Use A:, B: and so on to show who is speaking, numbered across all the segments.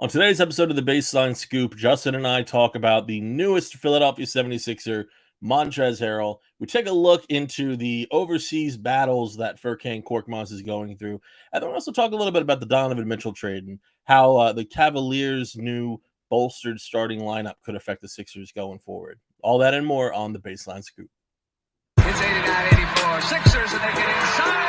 A: On today's episode of the Baseline Scoop, Justin and I talk about the newest Philadelphia 76er, Montrezl Harrell. We take a look into the overseas battles that Furkan Korkmaz is going through. And then we also talk a little bit about the Donovan Mitchell trade and how the Cavaliers' new bolstered starting lineup could affect the Sixers going forward. All that and more on the Baseline Scoop.
B: It's 89-84. Sixers, and they get inside.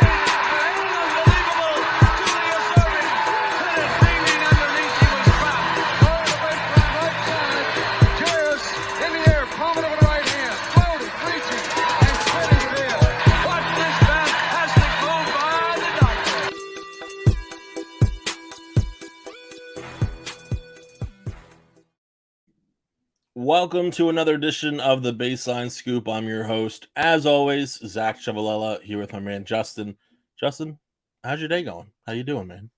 A: Welcome to another edition of the Baseline Scoop. I'm your host, as always, Zach Chavalella, here with my man Justin. Justin, how's your day going? How you doing, man?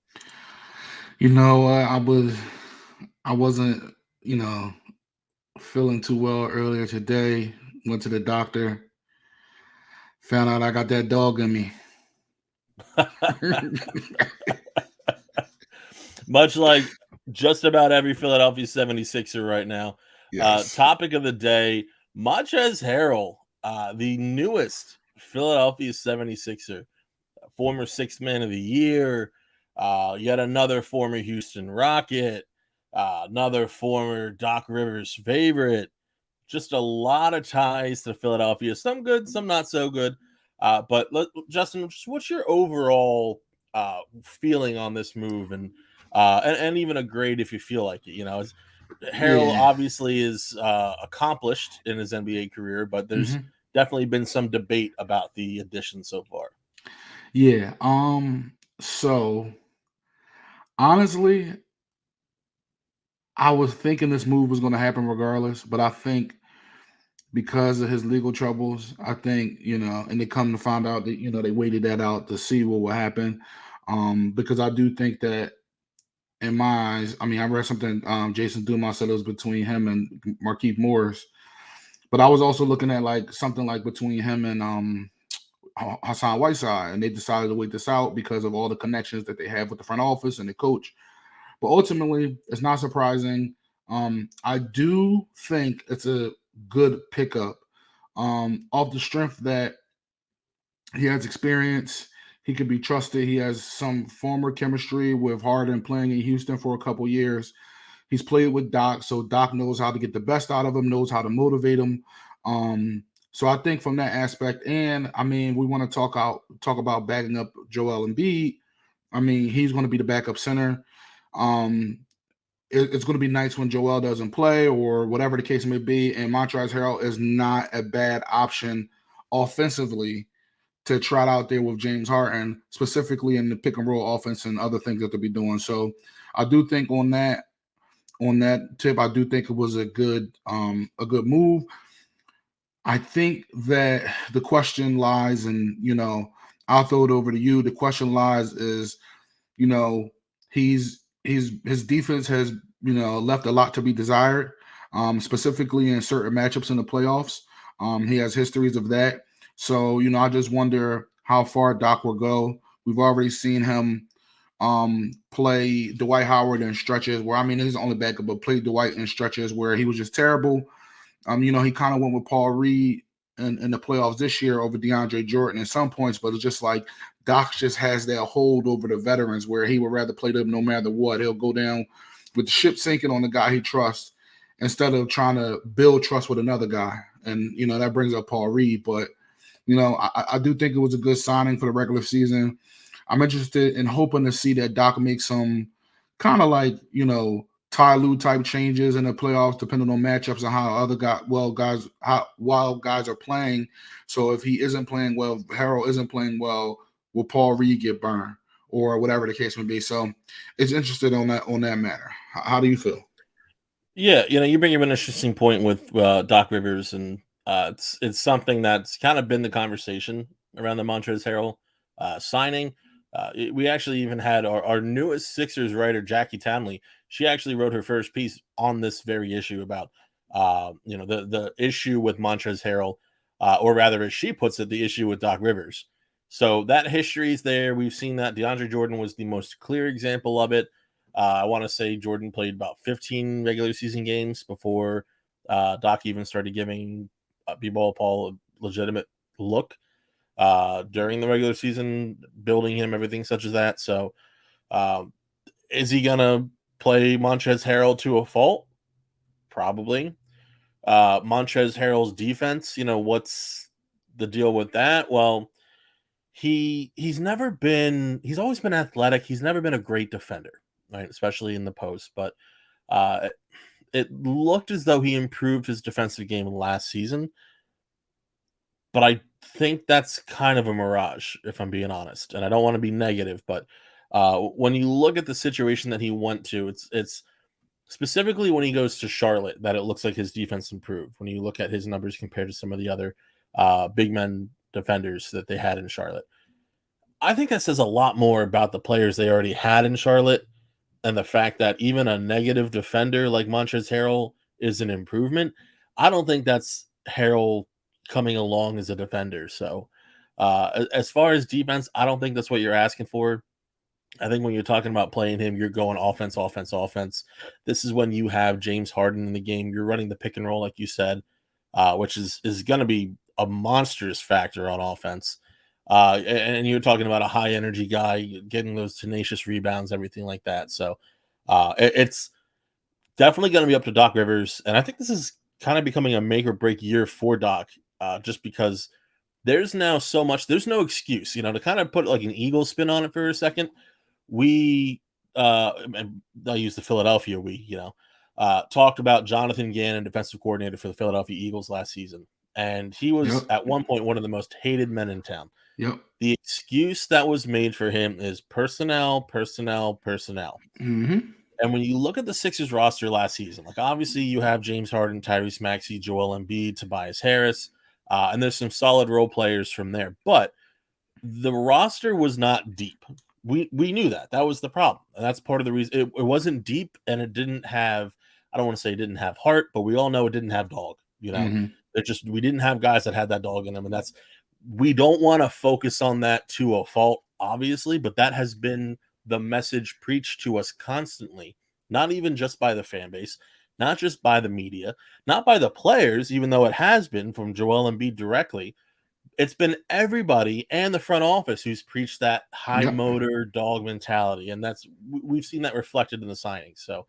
C: You know, I wasn't, feeling too well earlier today. Went to the doctor. Found out I got that dog in me.
A: Much like just about every Philadelphia 76er right now.
C: Yes.
A: Topic of the day, Montrezl Harrell, the newest Philadelphia 76er, former sixth man of the year, yet another former Houston Rocket, another former Doc Rivers favorite. Just a lot of ties to Philadelphia, some good, some not so good. But Justin, what's your overall feeling on this move, and even a grade if you feel like it? You know, Harrell obviously is accomplished in his NBA career, but there's definitely been some debate about the addition so far.
C: Yeah. So honestly, I was thinking this move was going to happen regardless, but I think because of his legal troubles, I think, and they come to find out that, they waited that out to see what will happen. Because I do think that in my eyes, I read something Jason Dumas said it was between him and Markieff Morris, but I was also looking at like something like between him and Hassan Whiteside, and they decided to wait this out because of all the connections that they have with the front office and the coach. But ultimately, it's not surprising. I do think it's a good pickup off the strength that he has experience. He could be trusted. He has some former chemistry with Harden playing in Houston for a couple years. He's played with Doc, so Doc knows how to get the best out of him, knows how to motivate him. So I think from that aspect, and we want to talk about backing up Joel Embiid. He's going to be the backup center. It's going to be nice when Joel doesn't play or whatever the case may be. And Montrezl Harrell is not a bad option offensively to trot out there with James Harden, specifically in the pick and roll offense and other things that they'll be doing. So I do think on that tip, I do think it was a good move. I think that the question lies, and I'll throw it over to you. The question lies is, his defense has left a lot to be desired, specifically in certain matchups in the playoffs. He has histories of that. So, I just wonder how far Doc will go. We've already seen him play Dwight Howard in stretches where, he's the only backup, but play Dwight in stretches where he was just terrible. He kind of went with Paul Reed in the playoffs this year over DeAndre Jordan at some points, but it's just like Doc just has that hold over the veterans where he would rather play them no matter what. He'll go down with the ship sinking on the guy he trusts instead of trying to build trust with another guy. And, that brings up Paul Reed, but I do think it was a good signing for the regular season. I'm interested in hoping to see that Doc make some kind of like, Ty Lue type changes in the playoffs, depending on matchups and how guys are playing. So if he isn't playing well, Harrell isn't playing well, will Paul Reed get burned or whatever the case may be? So it's interested on that matter. How do you feel?
A: Yeah, you bring up an interesting point with Doc Rivers, and it's something that's kind of been the conversation around the Montrezl Harrell signing. We actually even had our newest Sixers writer, Jackie Townley. She actually wrote her first piece on this very issue about, the issue with Montrezl Harrell, or rather, as she puts it, the issue with Doc Rivers. So that history is there. We've seen that. DeAndre Jordan was the most clear example of it. I want to say Jordan played about 15 regular season games before DAWG even started giving BBall Paul a legitimate look during the regular season, building him, everything such as that. So is he going to play Montrezl Harrell to a fault? Probably. Montrezl Harrell's defense, what's the deal with that? Well, he's always been athletic. He's never been a great defender, right? Especially in the post, but it looked as though he improved his defensive game last season. But I think that's kind of a mirage, if I'm being honest. And I don't want to be negative, but when you look at the situation that he went to, it's specifically when he goes to Charlotte that it looks like his defense improved. When you look at his numbers compared to some of the other big men defenders that they had in Charlotte, I think that says a lot more about the players they already had in Charlotte and the fact that even a negative defender like Montrezl Harrell is an improvement. I don't think that's Harrell coming along as a defender. So as far as defense, I don't think that's what you're asking for. I think when you're talking about playing him, you're going offense, offense, offense. This is when you have James Harden in the game. You're running the pick and roll, like you said, which is going to be a monstrous factor on offense. And you're talking about a high energy guy getting those tenacious rebounds, everything like that. So it's definitely going to be up to Doc Rivers. And I think this is kind of becoming a make or break year for Doc, just because there's now so much, there's no excuse, to kind of put like an Eagle spin on it for a second. We, and I'll use the Philadelphia talked about Jonathan Gannon, defensive coordinator for the Philadelphia Eagles last season. And he was at one point one of the most hated men in town.
C: Yep.
A: The excuse that was made for him is personnel, personnel, personnel.
C: Mm-hmm.
A: And when you look at the Sixers roster last season, like obviously you have James Harden, Tyrese Maxey, Joel Embiid, Tobias Harris, and there's some solid role players from there. But the roster was not deep. We knew that. That was the problem. And that's part of the reason. It wasn't deep, and it didn't have, I don't want to say it didn't have heart, but we all know it didn't have dog.
C: Mm-hmm.
A: We didn't have guys that had that dog in them. And we don't want to focus on that to a fault, obviously, but that has been the message preached to us constantly, not even just by the fan base, not just by the media, not by the players, even though it has been from Joel Embiid directly. It's been everybody and the front office who's preached that high motor dog mentality. And we've seen that reflected in the signing. So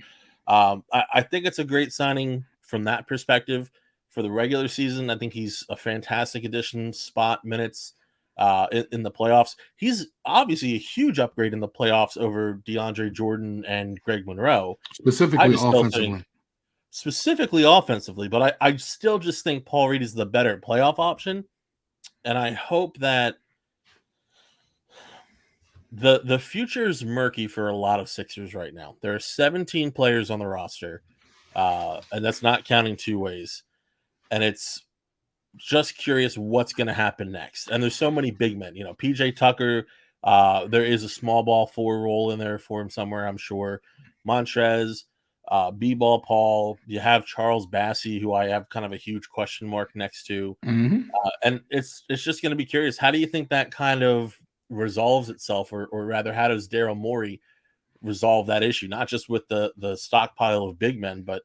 A: I think it's a great signing from that perspective. For the regular season, I think he's a fantastic addition, spot minutes in the playoffs. He's obviously a huge upgrade in the playoffs over DeAndre Jordan and Greg Monroe. Specifically offensively, but I still just think Paul Reed is the better playoff option. And I hope that the future is murky for a lot of Sixers right now. There are 17 players on the roster, and that's not counting two ways. And it's just curious what's going to happen next. And there's so many big men. PJ Tucker, there is a small ball 4 role in there for him somewhere, I'm sure. Montrez, BBall Paul. You have Charles Bassey, who I have kind of a huge question mark next to.
C: Mm-hmm.
A: And it's just going to be curious. How do you think that kind of resolves itself, or rather, how does Daryl Morey resolve that issue? Not just with the stockpile of big men, but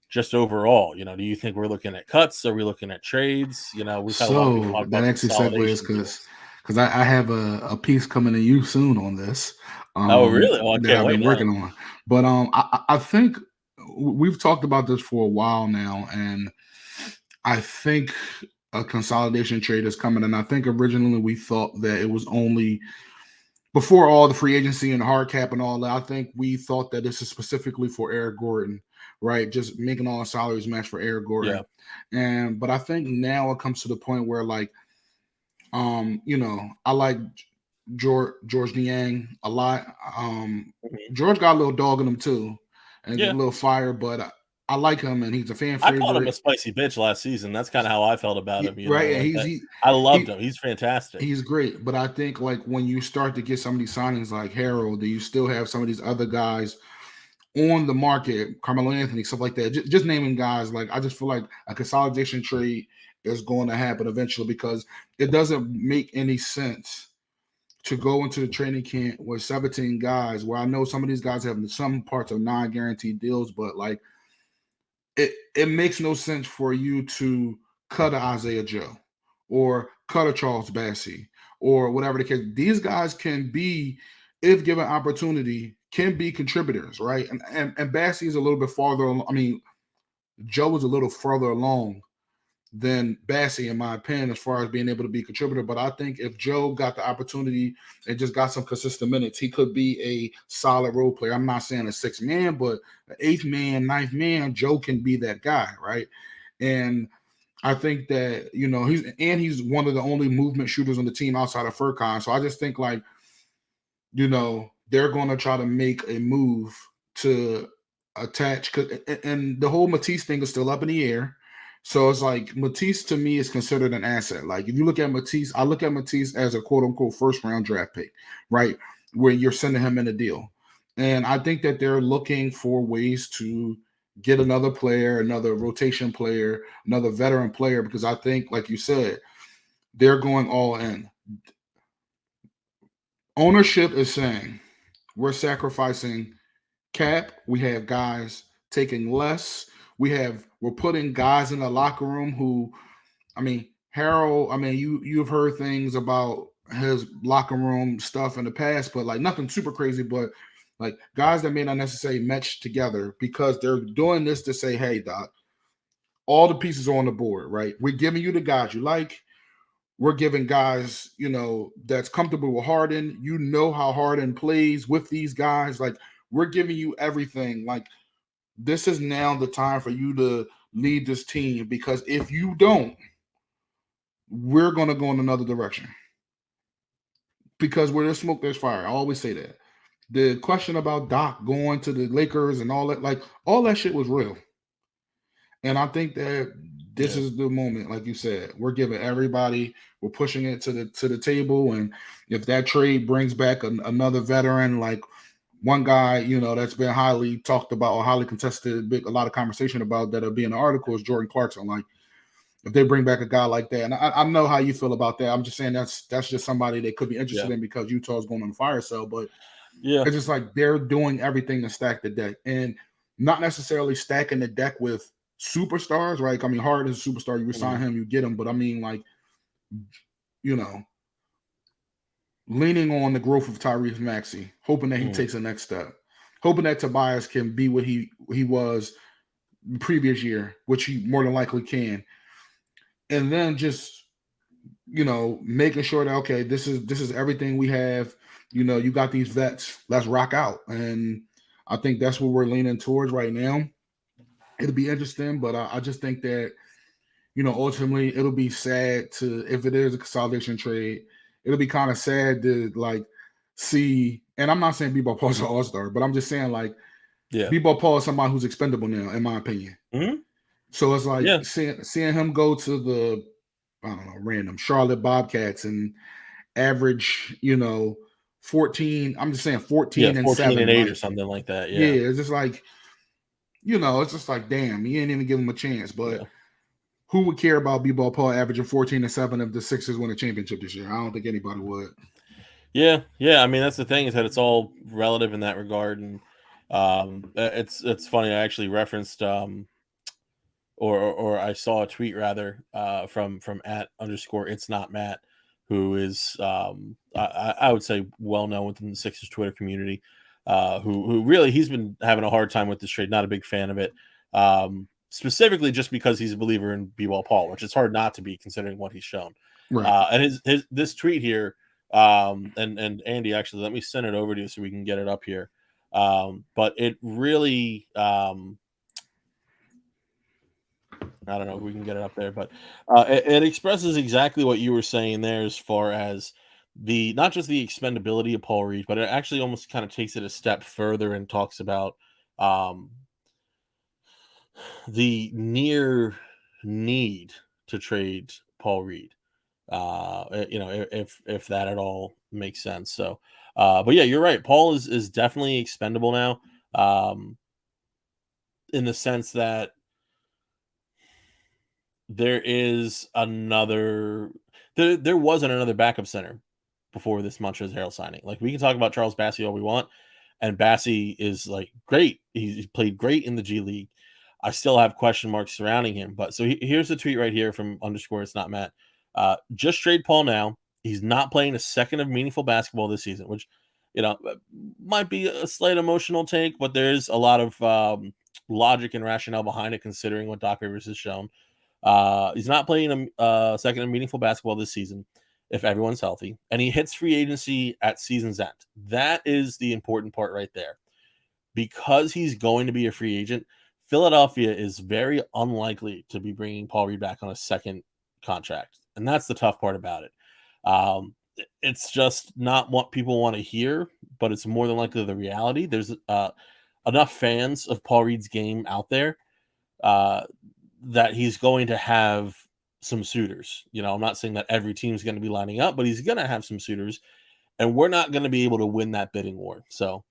A: just overall. Do you think we're looking at cuts? Are we looking at trades? We've had a lot of people talk about
C: that actually segues because I have a piece coming to you soon on this.
A: Oh, really? Well,
C: that I've been working on. But I think we've talked about this for a while now, and I think a consolidation trade is coming. And I think originally we thought that it was only before all the free agency and hard cap and all that. I think we thought that this is specifically for Eric Gordon, right? Just making all the salaries match for Eric Gordon. Yeah. But I think now it comes to the point where I like George Niang a lot. George got a little dog in him too, and a little fire, but I like him, and he's a fan favorite.
A: I called him a spicy bitch last season. That's kind of how I felt about him.
C: Right?
A: I loved him. He's fantastic.
C: He's great, but I think when you start to get some of these signings like Harrell, do you still have some of these other guys on the market, Carmelo Anthony, stuff like that? Just naming guys. I just feel like a consolidation trade is going to happen eventually, because it doesn't make any sense to go into the training camp with 17 guys, where I know some of these guys have some parts of non-guaranteed deals, but like it makes no sense for you to cut a Isaiah Joe or cut a Charles Bassey or whatever the case. These guys can be, if given opportunity, can be contributors, right? And Bassey is a little bit farther. I mean, Joe is a little further along than Bassey, in my opinion, as far as being able to be a contributor. But I think if Joe got the opportunity and just got some consistent minutes, he could be a solid role player. I'm not saying a sixth man, but an eighth man, ninth man, Joe can be that guy, right? And I think that, you know, he's one of the only movement shooters on the team outside of Furkan. So I just think, like, you know, they're going to try to make a move to attach, and the whole Matisse thing is still up in the air. So it's like Matisse to me is considered an asset. Like if you look at Matisse, I look at Matisse as a quote unquote first round draft pick, right? Where you're sending him in a deal. And I think that they're looking for ways to get another player, another rotation player, another veteran player, because I think, like you said, they're going all in. Ownership is saying we're sacrificing cap. We have guys taking less. We're putting guys in the locker room who, I mean, Harrell, I mean, you've heard things about his locker room stuff in the past, but like nothing super crazy, but like guys that may not necessarily match together because they're doing this to say, hey, Doc, all the pieces are on the board, right? We're giving you the guys you like. We're giving guys, you know, that's comfortable with Harden. You know how Harden plays with these guys. Like, we're giving you everything. Like, this is now the time for you to lead this team, because if you don't, we're going to go in another direction. Because where there's smoke, there's fire. I always say that. The question about Doc going to the Lakers and all that, like, all that shit was real. And I think that this is the moment, like you said, we're giving everybody, we're pushing it to the table. And if that trade brings back another veteran, like one guy, you know, that's been highly talked about or highly contested, a lot of conversation about that'll be in the article is Jordan Clarkson. Like, if they bring back a guy like that, and I know how you feel about that. I'm just saying that's just somebody they could be interested in because Utah's going on fire sale. But it's just like they're doing everything to stack the deck, and not necessarily stacking the deck with superstars, right? I mean, Harden is a superstar. You resign him, you get him. But I mean, like, you know, leaning on the growth of Tyrese Maxey, hoping that he takes the next step, hoping that Tobias can be what he was the previous year, which he more than likely can. And then just, you know, making sure that, okay, this is everything we have. You know, you got these vets. Let's rock out. And I think that's what we're leaning towards right now. It'll be interesting, but I just think that, you know, ultimately it'll be sad if it is a consolidation trade, it'll be kind of sad to like see, and I'm not saying BBall Paul's an all-star, but I'm just saying like BBall Paul is somebody who's expendable now, in my opinion.
A: Mm-hmm.
C: So it's like seeing him go to the, I don't know, random Charlotte Bobcats and average, you know, 14. I'm just saying 14 and 7.
A: 14 and 8
C: like,
A: or something like that.
C: Yeah, it's just like, you know, it's just like, damn, you ain't even give him a chance. But who would care about B-Ball Paul averaging 14 and 7 if the Sixers win a championship this year? I don't think anybody would.
A: Yeah. I mean, that's the thing, is that it's all relative in that regard, and it's funny. I actually referenced or I saw a tweet rather from @_it's_not_Matt, who is I would say well known within the Sixers Twitter community, who really, he's been having a hard time with this trade. Not a big fan of it, specifically just because he's a believer in B-Ball Paul, which is hard not to be considering what he's shown.
C: Right.
A: And his this tweet here, and Andy, actually, let me send it over to you so we can get it up here. But it really, I don't know if we can get it up there, but it expresses exactly what you were saying there, as far as not just the expendability of Paul Reed, but it actually almost kind of takes it a step further and talks about the near need to trade Paul Reed. You know, if that at all makes sense. So, but yeah, you're right. Paul is definitely expendable now, in the sense that there wasn't another backup center before this Montrezl Harrell signing. Like, we can talk about Charles Bassey all we want, and Bassey is like great. He's played great in the G League. I still have question marks surrounding him. But so here's the tweet right here from _ it's not Matt. Just trade Paul now. He's not playing a second of meaningful basketball this season, which, might be a slight emotional take, but there's a lot of logic and rationale behind it, considering what Doc Rivers has shown. He's not playing a second of meaningful basketball this season if everyone's healthy, and he hits free agency at season's end. That is the important part right there. Because he's going to be a free agent, Philadelphia is very unlikely to be bringing Paul Reed back on a second contract. And that's the tough part about it. It's just not what people want to hear, but it's more than likely the reality. There's enough fans of Paul Reed's game out there that he's going to have some suitors. I'm not saying that every team is going to be lining up, but he's going to have some suitors, and we're not going to be able to win that bidding war. So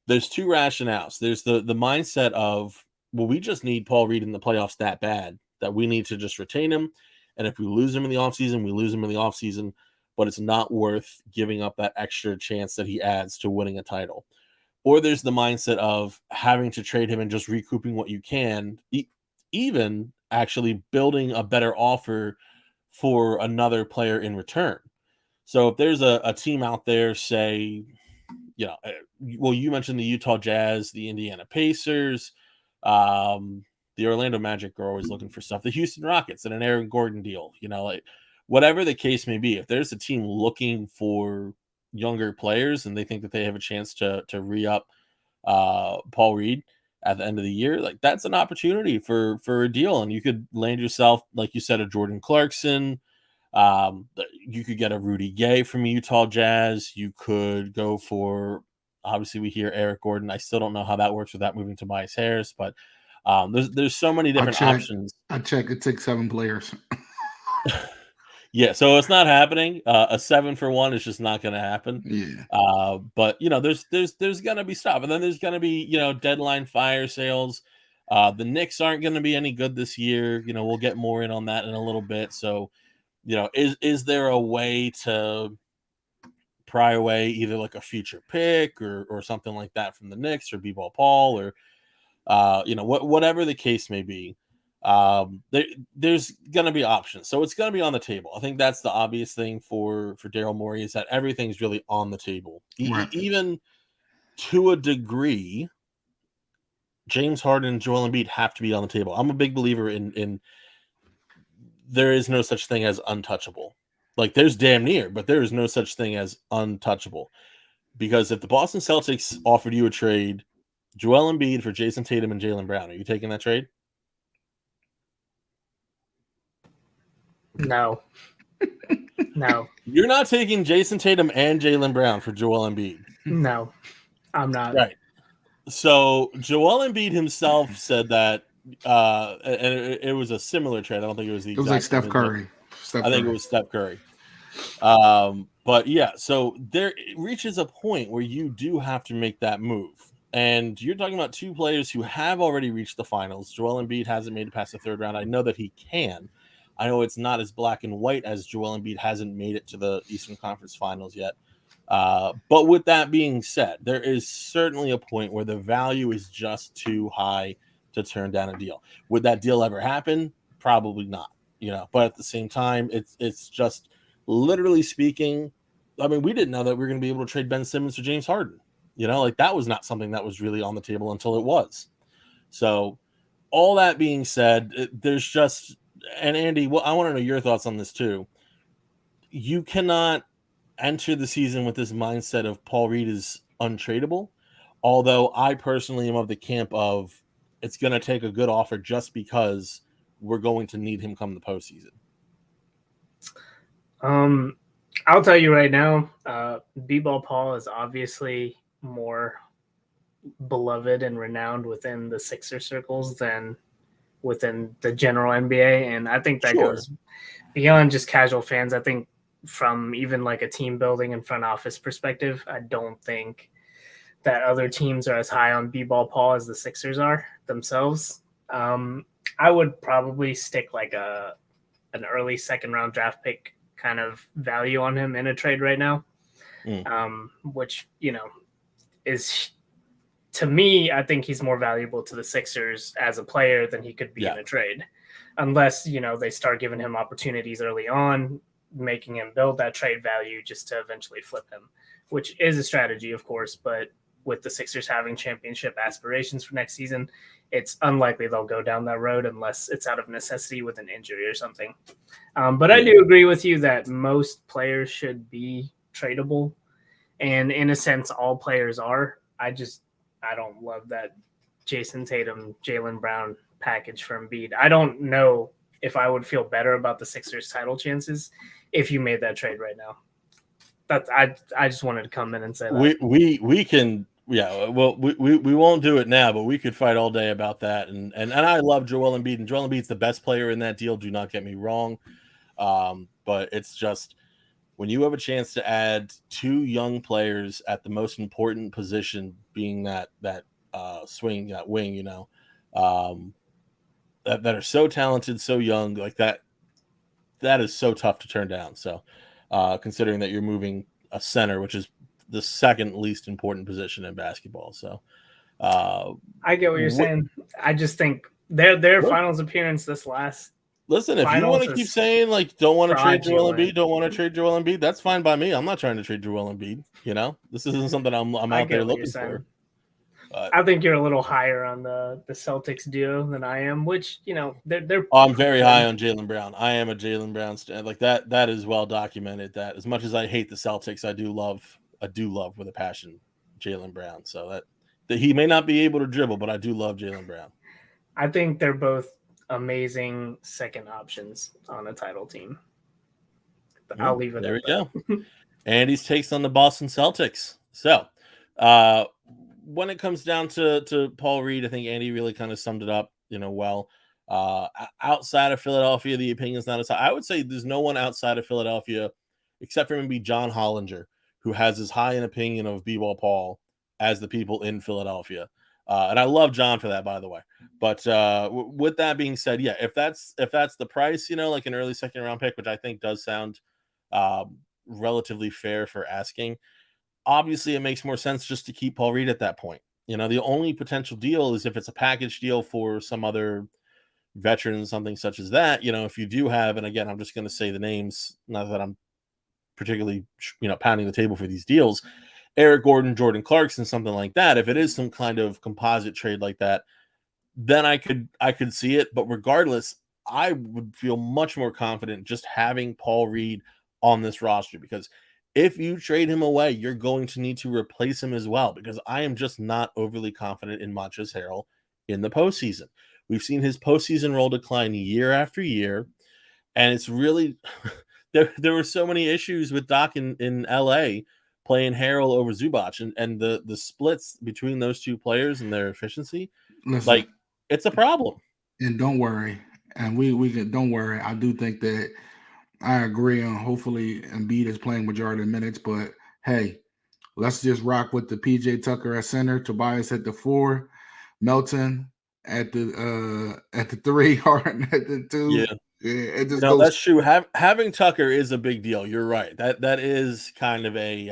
A: there's two rationales. There's the mindset of, well, we just need Paul Reed in the playoffs that bad that we need to just retain him. And if we lose him in the offseason, we lose him in the offseason, but it's not worth giving up that extra chance that he adds to winning a title. Or there's the mindset of having to trade him and just recouping what you can, even actually building a better offer for another player in return. So if there's a team out there, say, you mentioned the Utah Jazz, the Indiana Pacers, the Orlando Magic are always looking for stuff. The Houston Rockets and an Aaron Gordon deal, whatever the case may be. If there's a team looking for younger players and they think that they have a chance to re-up Paul Reed at the end of the year, like, that's an opportunity for a deal. And you could land yourself, like you said, a Jordan Clarkson. You could get a Rudy Gay from Utah Jazz. You could go for, obviously we hear Eric Gordon. I still don't know how that works without moving Tobias Harris, but there's so many different options.
C: I checked. It takes 7 players.
A: Yeah, so it's not happening. A 7-for-1 is just not going to happen.
C: Yeah.
A: But there's going to be stuff, and then there's going to be deadline fire sales. The Knicks aren't going to be any good this year. We'll get more in on that in a little bit. So, is there a way to pry away either like a future pick or something like that from the Knicks or BBall Paul or whatever the case may be? There's going to be options, so it's going to be on the table. I think that's the obvious thing for Daryl Morey, is that everything's really on the table.
C: Right.
A: Even to a degree, James Harden and Joel Embiid have to be on the table. I'm a big believer in there is no such thing as untouchable. Like, there's damn near, but there is no such thing as untouchable. Because if the Boston Celtics offered you a trade, Joel Embiid for Jason Tatum and Jaylen Brown, are you taking that trade?
D: No. No.
A: You're not taking Jason Tatum and Jaylen Brown for Joel Embiid.
D: No, I'm not.
A: Right. So Joel Embiid himself said that, and it was a similar trade. I don't think it was the exact.
C: It was like Steph Curry.
A: I think it was Steph Curry. But yeah, so there reaches a point where you do have to make that move. And you're talking about two players who have already reached the finals. Joel Embiid hasn't made it past the third round. I know that he can. I know it's not as black and white as Joel Embiid hasn't made it to the Eastern Conference Finals yet. But with that being said, there is certainly a point where the value is just too high to turn down a deal. Would that deal ever happen? Probably not. But at the same time, it's just, literally speaking, I mean, we didn't know that we were going to be able to trade Ben Simmons for James Harden. That was not something that was really on the table until it was. So all that being said, there's just, and Andy, I want to know your thoughts on this too. You cannot enter the season with this mindset of Paul Reed is untradeable. Although I personally am of the camp of it's going to take a good offer just because we're going to need him come the postseason.
D: I'll tell you right now, BBall Paul is obviously more beloved and renowned within the Sixer circles than within the general NBA. And I think that goes beyond just casual fans. I think from even like a team building and front office perspective, I don't think that other teams are as high on BBall Paul as the Sixers are themselves. I would probably stick like an early second round draft pick kind of value on him in a trade right now. which, is, to me, I think he's more valuable to the Sixers as a player than he could be in a trade. Unless, they start giving him opportunities early on, making him build that trade value just to eventually flip him, which is a strategy, of course, but with the Sixers having championship aspirations for next season, it's unlikely they'll go down that road unless it's out of necessity with an injury or something. But I do agree with you that most players should be tradable. And in a sense, all players are. I don't love that Jason Tatum, Jaylen Brown package for Embiid. I don't know if I would feel better about the Sixers title chances if you made that trade right now. I just wanted to come in and say that.
A: We can. Yeah, well, we won't do it now, but we could fight all day about that. And I love Joel Embiid, and Joel Embiid's the best player in that deal. Do not get me wrong, but it's just when you have a chance to add two young players at the most important position, being that swing, that wing, that are so talented, so young, like that is so tough to turn down. So, considering that you're moving a center, which is the second least important position in basketball. So
D: I get what you're saying. I just think their finals appearance this last.
A: Listen, if you want to keep saying don't want to trade Joel Embiid, that's fine by me. I'm not trying to trade Joel Embiid. This isn't something I'm out there looking for.
D: I think you're a little higher on the Celtics duo than I am, which they're.
A: I'm very high on Jaylen Brown. I am a Jaylen Brown stan. Like that. That is well documented. That as much as I hate the Celtics, I do love with a passion Jaylen Brown. So that he may not be able to dribble, but I do love Jaylen Brown.
D: I think they're both amazing second options on a title team. I'll leave it
A: there.
D: There
A: we go. Andy's takes on the Boston Celtics. So, when it comes down to Paul Reed, I think Andy really kind of summed it up, well. Outside of Philadelphia, the opinion's not as high. I would say there's no one outside of Philadelphia, except for maybe John Hollinger, who has as high an opinion of BBall Paul as the people in Philadelphia. And I love John for that, by the way. But with that being said, yeah, if that's the price, like an early second round pick, which I think does sound relatively fair for asking, obviously it makes more sense just to keep Paul Reed at that point. The only potential deal is if it's a package deal for some other veteran, something such as that. If you do have, and again, I'm just going to say the names, not that I'm particularly, pounding the table for these deals, Eric Gordon, Jordan Clarkson, something like that. If it is some kind of composite trade like that, then I could see it. But regardless, I would feel much more confident just having Paul Reed on this roster, because if you trade him away, you're going to need to replace him as well, because I am just not overly confident in Montrezl Harrell in the postseason. We've seen his postseason role decline year after year, and it's really there were so many issues with Doc in LA playing Harrell over Zubac, and the splits between those two players and their efficiency. Listen, it's a problem.
C: And don't worry, and we can, don't worry. I do think that I agree on hopefully Embiid is playing majority of minutes, but hey, let's just rock with the PJ Tucker at center, Tobias at the 4, Melton at the 3, Harden at the 2.
A: Yeah.
C: It just
A: that's true. Having Tucker is a big deal. You're right. That is kind of a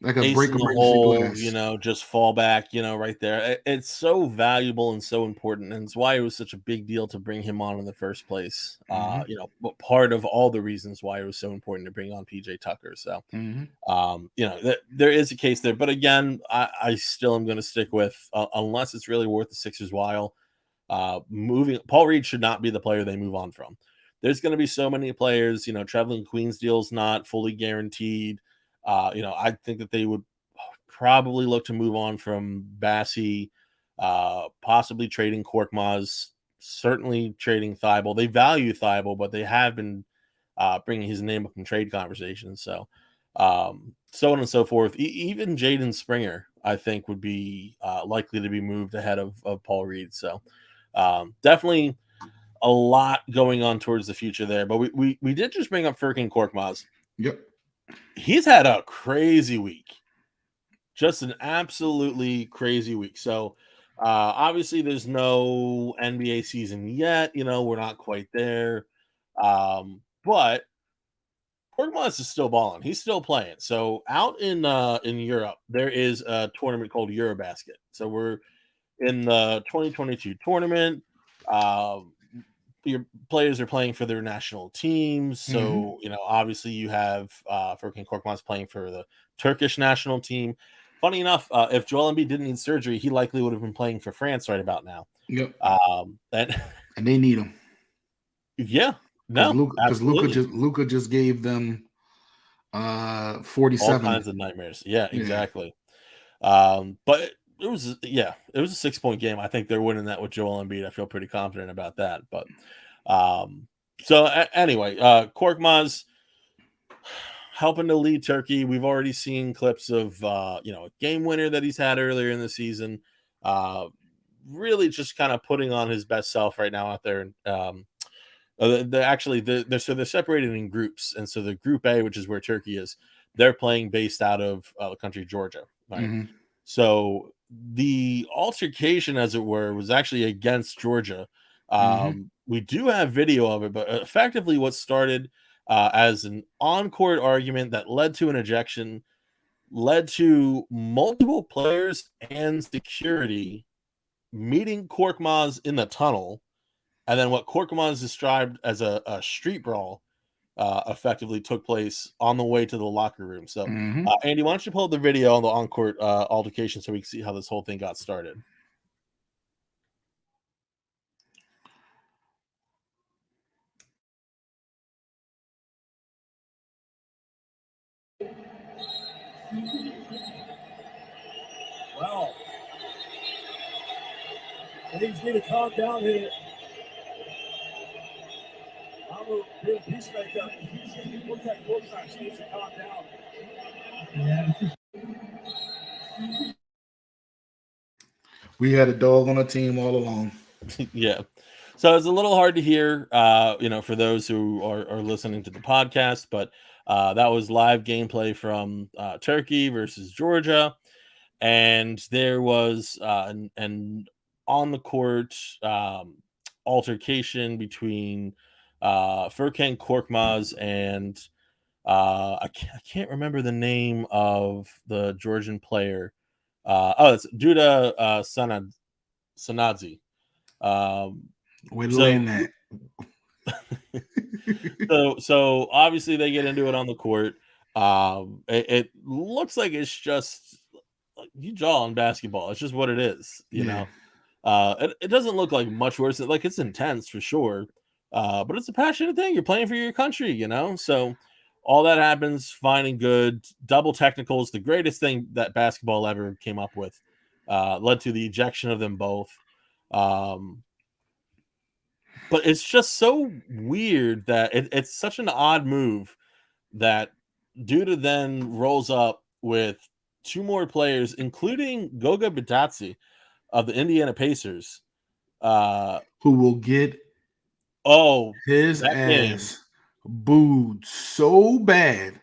C: like a break
A: hole,
C: glass.
A: just fall back, right there. It's so valuable and so important, and it's why it was such a big deal to bring him on in the first place. But part of all the reasons why it was so important to bring on PJ Tucker. So, there is a case there, but again, I still am going to stick with unless it's really worth the Sixers' while. Moving Paul Reed should not be the player they move on from. There's going to be so many players. Traveling Queens deal's not fully guaranteed. I think that they would probably look to move on from Bassie, possibly trading Korkmaz, certainly trading Thibault. They value Thibault, but they have been bringing his name up in trade conversations. So, so on and so forth. Even Jaden Springer, I think, would be likely to be moved ahead of Paul Reed. So, definitely a lot going on towards the future there. But we did just bring up Furkan Korkmaz.
C: Yep.
A: He's had a crazy week, just an absolutely crazy week. So, obviously, there's no NBA season yet. We're not quite there. But Korkmaz is still balling. He's still playing. So out in Europe, there is a tournament called Eurobasket. So we're in the 2022 tournament. Your players are playing for their national teams. So, obviously you have Furkan Korkmaz playing for the Turkish national team. Funny enough, if Joel Embiid didn't need surgery, he likely would have been playing for France right about now.
C: Yep.
A: And
C: they need him.
A: Yeah. No,
C: because Luka just gave them 47.
A: All kinds of nightmares. Yeah, exactly. But it was a 6-point game. I think they're winning that with Joel Embiid. I feel pretty confident about that. But anyway, Korkmaz helping to lead Turkey. We've already seen clips of a game winner that he's had earlier in the season. Really just kind of putting on his best self right now out there. They're separated in groups, and so the Group A, which is where Turkey is, they're playing based out of the country Georgia. Right.
C: Mm-hmm.
A: So the altercation, as it were, was actually against Georgia. We do have video of it, but effectively what started as an on-court argument that led to an ejection, led to multiple players and security meeting Korkmaz in the tunnel, and then what Korkmaz described as a street brawl effectively took place on the way to the locker room. So, Andy, why don't you pull up the video on the on-court altercation so we can see how this whole thing got started?
E: Wow. Things need to calm down here. I'm a real peacemaker. Look at Korkmaz. He needs to calm down.
C: We had a dog on the team all along.
A: Yeah. So it's a little hard to hear, for those who are listening to the podcast, but that was live gameplay from Turkey versus Georgia. And there was an on the court altercation between Furkan Korkmaz and I can't remember the name of the Georgian player. It's Duda Sanadze.
C: We're laying that.
A: So obviously they get into it on the court. It looks like it's just you draw on basketball. It's just what it is, you know. It doesn't look like much worse. Like it's intense for sure, but it's a passionate thing. You're playing for your country, you know. So all that happens, fine and good. Double technicals, the greatest thing that basketball ever came up with, led to the ejection of them both. But it's just so weird that it's such an odd move that Duda then rolls up with two more players, including Goga Bitadze of the Indiana Pacers,
C: who will get his ass booed so bad.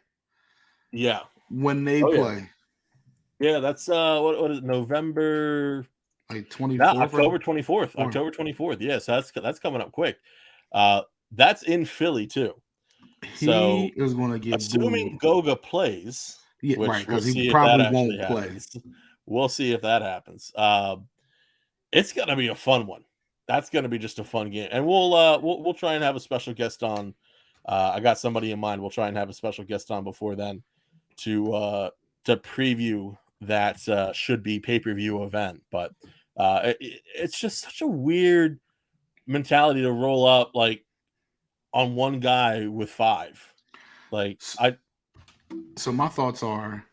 A: Yeah,
C: when they play.
A: Yeah, that's what is it, November?
C: Like 24th,
A: October 24th. October 24th. Yes, that's coming up quick. That's in Philly too.
C: He is going to get
A: assuming
C: booed.
A: Goga plays.
C: Yeah, right, because he probably won't play.
A: We'll see if that happens. It's gonna be a fun one. That's gonna be just a fun game, and we'll try and have a special guest on. I got somebody in mind. We'll try and have a special guest on before then to preview that should be pay-per-view event. But it's just such a weird mentality to roll up like on one guy with five. Like
C: So my thoughts are,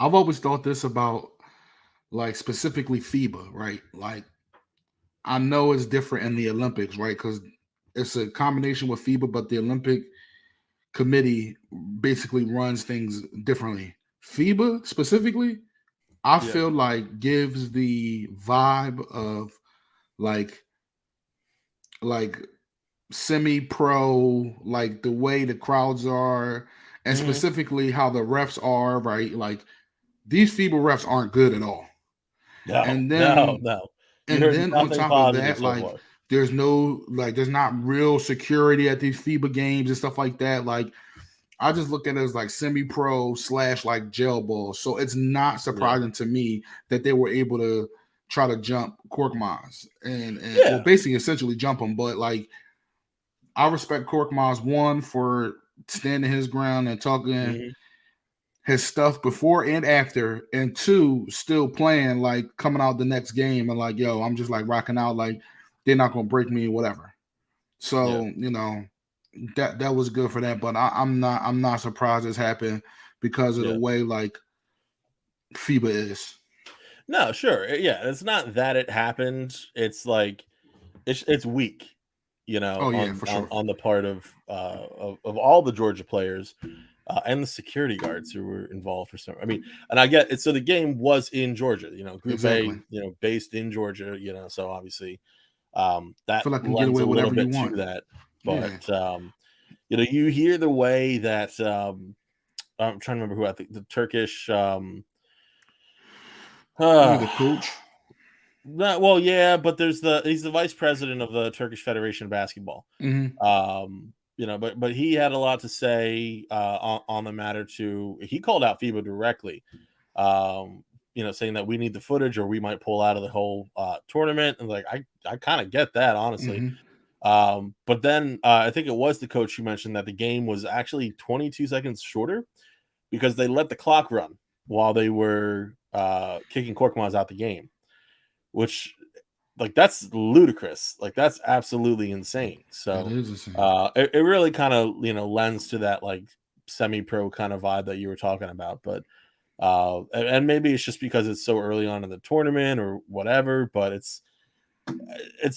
C: I've always thought this about like specifically FIBA, right? Like I know it's different in the Olympics, right? Because it's a combination with FIBA, but the Olympic committee basically runs things differently. FIBA specifically, I feel like gives the vibe of like semi-pro, like the way the crowds are, and specifically how the refs are, right? Like these FIBA refs aren't good at all.
A: No,
C: and then on top of that, like there's not real security at these FIBA games and stuff like that. Like I just look at it as like semi-pro / like jail ball. So it's not surprising to me that they were able to try to jump Korkmaz and well, basically essentially jump him. But like, I respect Korkmaz, one, for standing his ground and talking his stuff before and after, and two, still playing, like coming out the next game and like, yo, I'm just like rocking out, like they're not gonna break me, whatever. So you know, that was good for that. But I'm not surprised this happened because of the way like FIBA is.
A: No, sure, yeah, it's not that it happened. It's like it's weak, you know,
C: Oh yeah, for sure.
A: on the part of all the Georgia players. And the security guards who were involved for some. I mean, and I get it. So the game was in Georgia, you know, Group A, you know, based in Georgia, you know. So obviously, that
C: I feel like you can get
A: lends
C: away
A: a
C: with
A: little
C: whatever you
A: bit
C: want.
A: to that. But you know, you hear the way that I'm trying to remember who I think the Turkish.
C: The coach.
A: Well, yeah, but he's the vice president of the Turkish Federation of Basketball. You know, but he had a lot to say on the matter too. He called out FIBA directly, you know, saying that we need the footage or we might pull out of the whole tournament. And like, I kind of get that, honestly. But then I think it was the coach who mentioned that the game was actually 22 seconds shorter because they let the clock run while they were kicking Korkmaz out the game, which like that's ludicrous. Like that's absolutely insane. So
C: that is insane.
A: It really kind of, you know, lends to that like semi-pro kind of vibe that you were talking about. But and maybe it's just because it's so early on in the tournament or whatever, but it's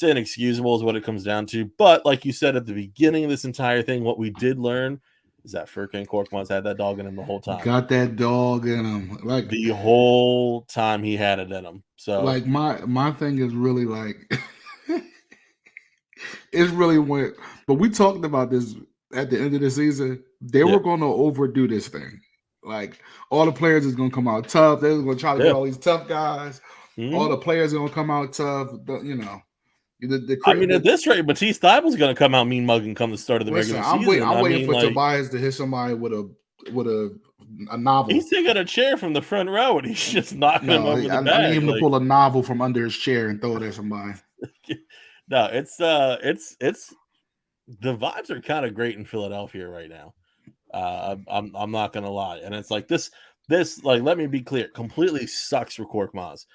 A: inexcusable is what it comes down to. But like you said at the beginning of this entire thing, what we did learn is that Furkan Korkmaz had that dog in him the whole time.
C: Got that dog in him, like
A: the whole time he had it in him. So
C: like my thing is really like it's really when, but we talked about this at the end of the season. They were going to overdo this thing. Like all the players is going to come out tough. They're going to try to get all these tough guys. All the players are going to come out tough. You know.
A: I mean, at this rate, Matisse Thybulle's going to come out mean mugging come the start of the regular season.
C: I'm waiting for Tobias to hit somebody with a novel.
A: He's taking a chair from the front row and he's just knocking him over the bag.
C: I need him to pull a novel from under his chair and throw it at somebody.
A: No, it's the vibes are kind of great in Philadelphia right now. I'm not gonna lie, and it's like this like, let me be clear, completely sucks for Korkmaz.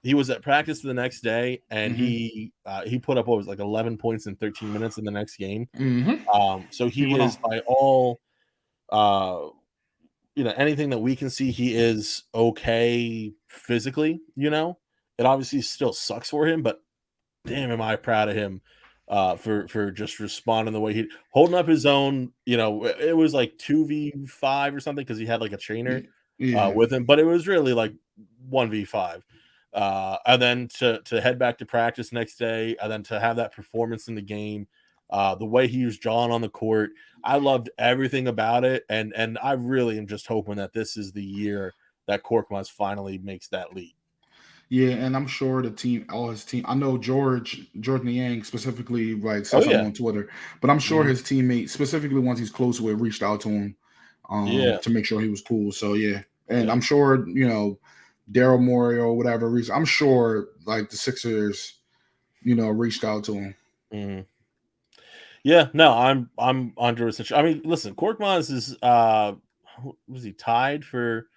A: He was at practice the next day and he put up what was like 11 points in 13 minutes in the next game. So he is by all you know, anything that we can see, he is okay physically, you know. It obviously still sucks for him, but damn, am I proud of him for just responding the way he holding up his own. You know, it was like 2v5 or something because he had like a trainer with him, but it was really like 1v5. And then to head back to practice next day, and then to have that performance in the game, the way he was drawn on the court, I loved everything about it, and I really am just hoping that this is the year that Korkmaz finally makes that leap.
C: Yeah, and I'm sure the team, all his team. I know Jordan Yang specifically like said something on Twitter, but I'm sure his teammates, specifically ones he's close with, reached out to him to make sure he was cool. So and I'm sure Daryl Morey or whatever. I'm sure like the Sixers, reached out to him.
A: Mm-hmm. Yeah, no, I'm 100% sure. I mean, listen, Korkmaz is was he tied for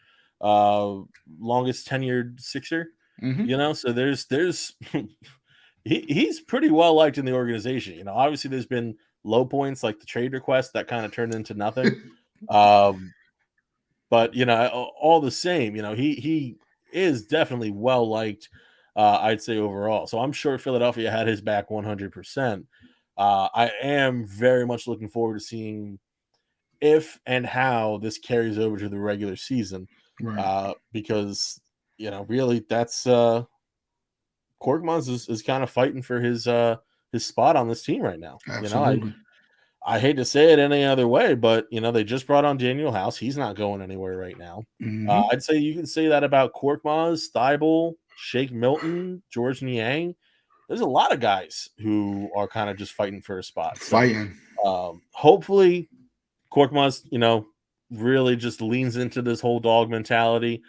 A: longest tenured Sixer? So there's he's pretty well liked in the organization. Obviously there's been low points like the trade request that kind of turned into nothing. But all the same, he is definitely well liked, I'd say overall. So I'm sure Philadelphia had his back 100%. I am very much looking forward to seeing if and how this carries over to the regular season, because really that's Korkmaz is kind of fighting for his spot on this team right now.
C: Absolutely.
A: I hate to say it any other way, but they just brought on Daniel House. He's not going anywhere right now. I'd say you can say that about Korkmaz, Thybulle, Shake Milton, George Niang. There's a lot of guys who are kind of just fighting for a spot. So, hopefully Korkmaz, really just leans into this whole dog mentality.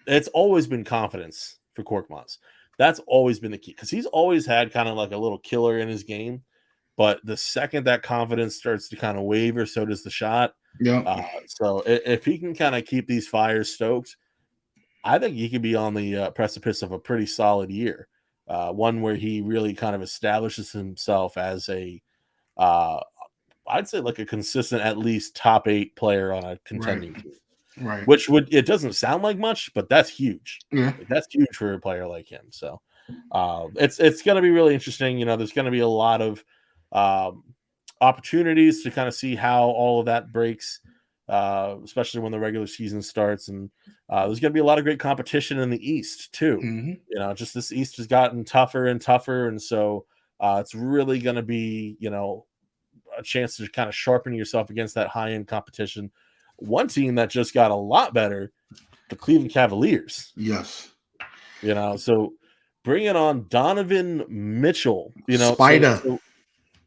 A: It's always been confidence for Korkmaz. That's always been the key because he's always had kind of like a little killer in his game. But the second that confidence starts to kind of waver, so does the shot.
C: Yeah.
A: So if he can kind of keep these fires stoked, I think he could be on the precipice of a pretty solid year. One where he really kind of establishes himself as I'd say like a consistent, at least top 8 player on a contending team.
C: Right.
A: Which it doesn't sound like much, but that's huge.
C: Yeah.
A: Like, that's huge for a player like him. So it's going to be really interesting. There's going to be a lot of opportunities to kind of see how all of that breaks, especially when the regular season starts. And there's going to be a lot of great competition in the East too.
C: Mm-hmm.
A: Just this East has gotten tougher and tougher, and so it's really going to be a chance to kind of sharpen yourself against that high end competition. One team that just got a lot better, the Cleveland Cavaliers.
C: Yes.
A: So bringing on Donovan Mitchell.
C: Spider.
A: So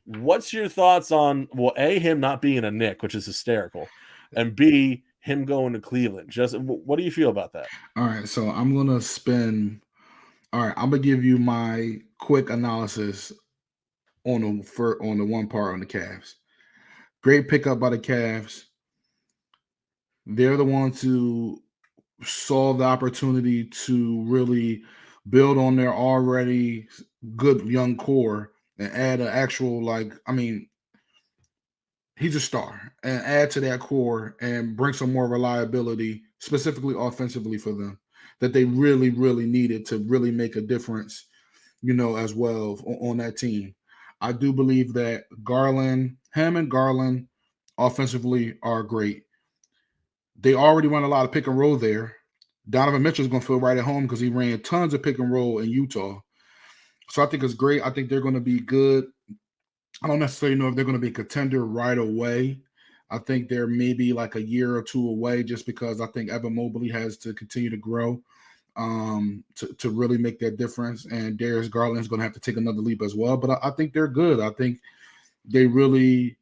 A: what's your thoughts on A, him not being a Knick, which is hysterical, and B, him going to Cleveland? Just what do you feel about that?
C: All right, so I'm gonna give you my quick analysis on the one part on the Cavs. Great pickup by the Cavs. They're the ones who saw the opportunity to really build on their already good young core and add an actual, he's a star, and add to that core and bring some more reliability, specifically offensively for them, that they really, really needed to really make a difference, as well on that team. I do believe that him and Garland offensively are great. They already run a lot of pick and roll there. Donovan Mitchell's going to feel right at home because he ran tons of pick and roll in Utah. So I think it's great. I think they're going to be good. I don't necessarily know if they're going to be a contender right away. I think they're maybe like a year or two away just because I think Evan Mobley has to continue to grow to really make that difference. And Darius Garland is going to have to take another leap as well. But I think they're good. I think they really,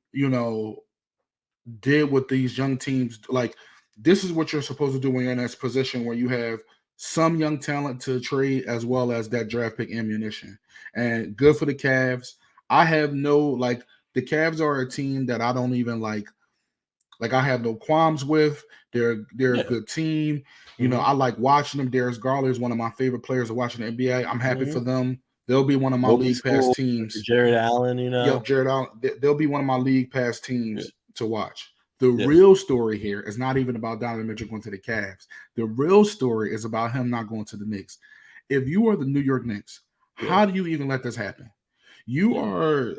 C: did what these young teams like. This is what you're supposed to do when you're in this position where you have some young talent to trade as well as that draft pick ammunition. And good for the Cavs. I have the Cavs are a team that I don't even like I have no qualms with. They're a good team. I like watching them. Darius Garland is one of my favorite players to watch in the NBA. I'm happy for them. They'll be one of my league pass teams.
A: Jared Allen,
C: Yep, Jared Allen. They'll be one of my league pass teams to watch. The real story here is not even about Donovan Mitchell going to the Cavs. The real story is about him not going to the Knicks. If you are the New York Knicks, how do you even let this happen? You are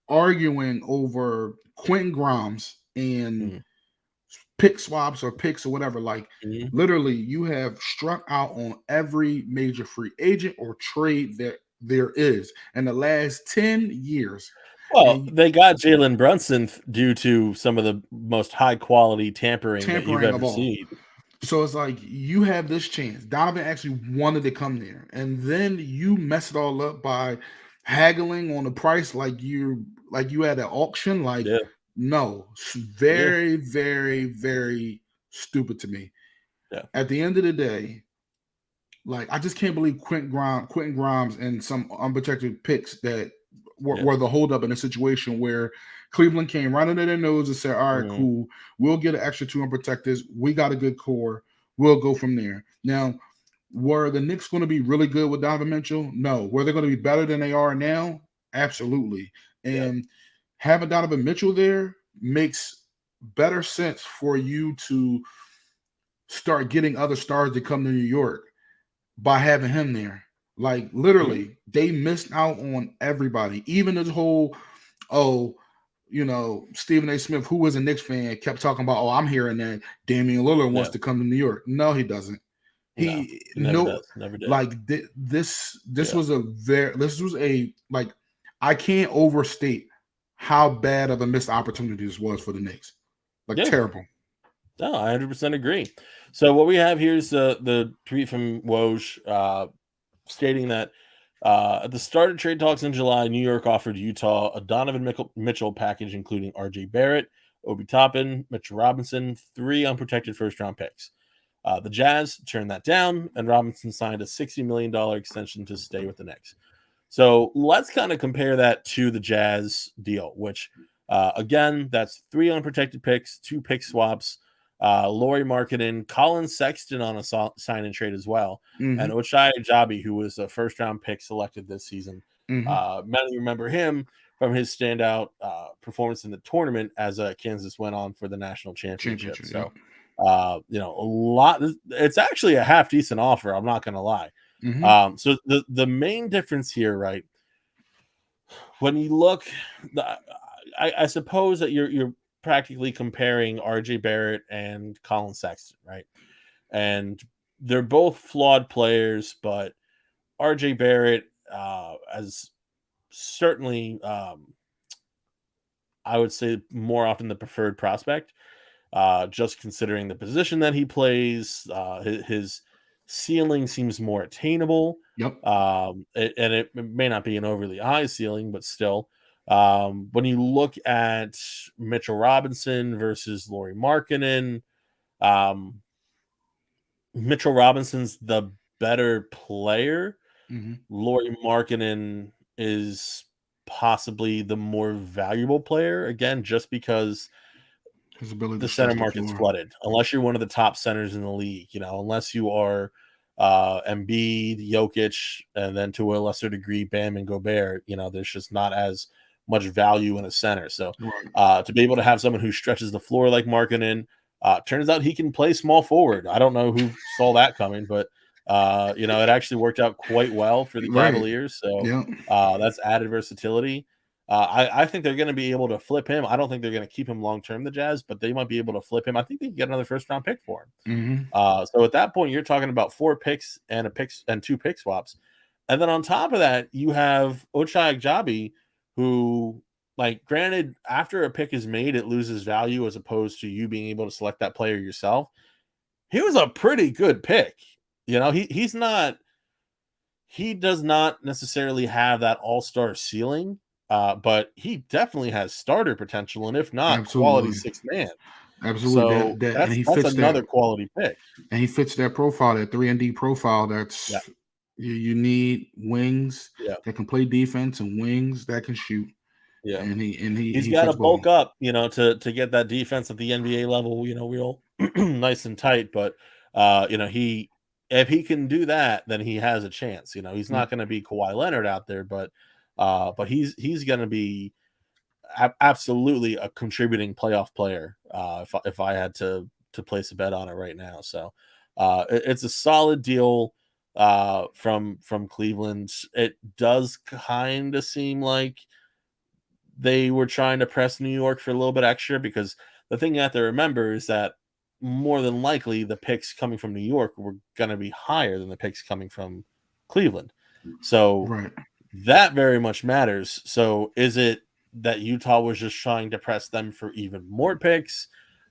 C: arguing over Quentin Grimes and pick swaps or picks or whatever. Literally, you have struck out on every major free agent or trade that there is in the last 10 years.
A: Well, they got Jalen Brunson due to some of the most high-quality tampering that you've ever seen.
C: So it's like you have this chance. Donovan actually wanted to come there, and then you mess it all up by haggling on the price like you had an auction. No, very, very, very stupid to me.
A: Yeah.
C: At the end of the day, I just can't believe Quentin Grimes and some unprotected picks that were the holdup in a situation where Cleveland came right under their nose and said, all right, cool. We'll get an extra 2 unprotected. We got a good core. We'll go from there. Now, were the Knicks going to be really good with Donovan Mitchell? No. Were they going to be better than they are now? Absolutely. And having Donovan Mitchell there makes better sense for you to start getting other stars to come to New York by having him there. Literally, they missed out on everybody. Even this whole, Stephen A. Smith, who was a Knicks fan, kept talking about, I'm hearing that Damian Lillard wants to come to New York. No, he doesn't. He never did. This was I can't overstate how bad of a missed opportunity this was for the Knicks. Terrible.
A: No, I 100% agree. So what we have here is the tweet from Woj stating that at the start of trade talks in July, New York offered Utah a Donovan Mitchell package, including R.J. Barrett, Obi Toppin, Mitchell Robinson, 3 unprotected first-round picks. The Jazz turned that down, and Robinson signed a $60 million extension to stay with the Knicks. So let's kind of compare that to the Jazz deal, which, again, that's 3 unprotected picks, 2 pick swaps, Laurie Markkanen, Colin Sexton on a sign and trade as well, and Ochai Agbaji, who was a first-round pick selected this season. Many remember him from his standout performance in the tournament as Kansas went on for the national championship. So, a lot. It's actually a half decent offer. I'm not going to lie. So the main difference here, right? When you look, I suppose that you're practically comparing RJ Barrett and Colin Sexton, right? And they're both flawed players, but RJ Barrett as certainly, I would say more often the preferred prospect, just considering the position that he plays. His ceiling seems more attainable.
C: Yep.
A: It may not be an overly high ceiling, but still. When you look at Mitchell Robinson versus Laurie Markkanen, Mitchell Robinson's the better player. Laurie Markkanen is possibly the more valuable player, again, just because the center market's flooded. Unless you're one of the top centers in the league, unless you are Embiid, Jokic, and then to a lesser degree Bam and Gobert, there's just not as much value in a center. So to be able to have someone who stretches the floor like Markkanen, turns out he can play small forward. I don't know who saw that coming, but it actually worked out quite well for the Cavaliers. So that's added versatility. I think they're going to be able to flip him. I don't think they're going to keep him long term, the Jazz, but they might be able to flip him. I think they can get another first round pick for him. So at that point, you're talking about 4 picks and 2 pick swaps, and then on top of that, you have Ochai Agbaji, who, granted, after a pick is made, it loses value as opposed to you being able to select that player yourself. He was a pretty good pick. He's not. He does not necessarily have that all-star ceiling. But he definitely has starter potential, and if not, quality 6th man.
C: Absolutely.
A: So that's another quality pick.
C: And he fits that profile, that 3-and-D profile. That's you need wings that can play defense and wings that can shoot. Yeah, and he's got to
A: bulk up, to get that defense at the NBA level, real nice and tight. But if he can do that, then he has a chance. He's not going to be Kawhi Leonard out there, but he's going to be absolutely a contributing playoff player if I had to place a bet on it right now. So it's a solid deal from Cleveland. It does kind of seem like they were trying to press New York for a little bit extra, because the thing you have to remember is that more than likely the picks coming from New York were going to be higher than the picks coming from Cleveland. So that very much matters. So is it that Utah was just trying to press them for even more picks?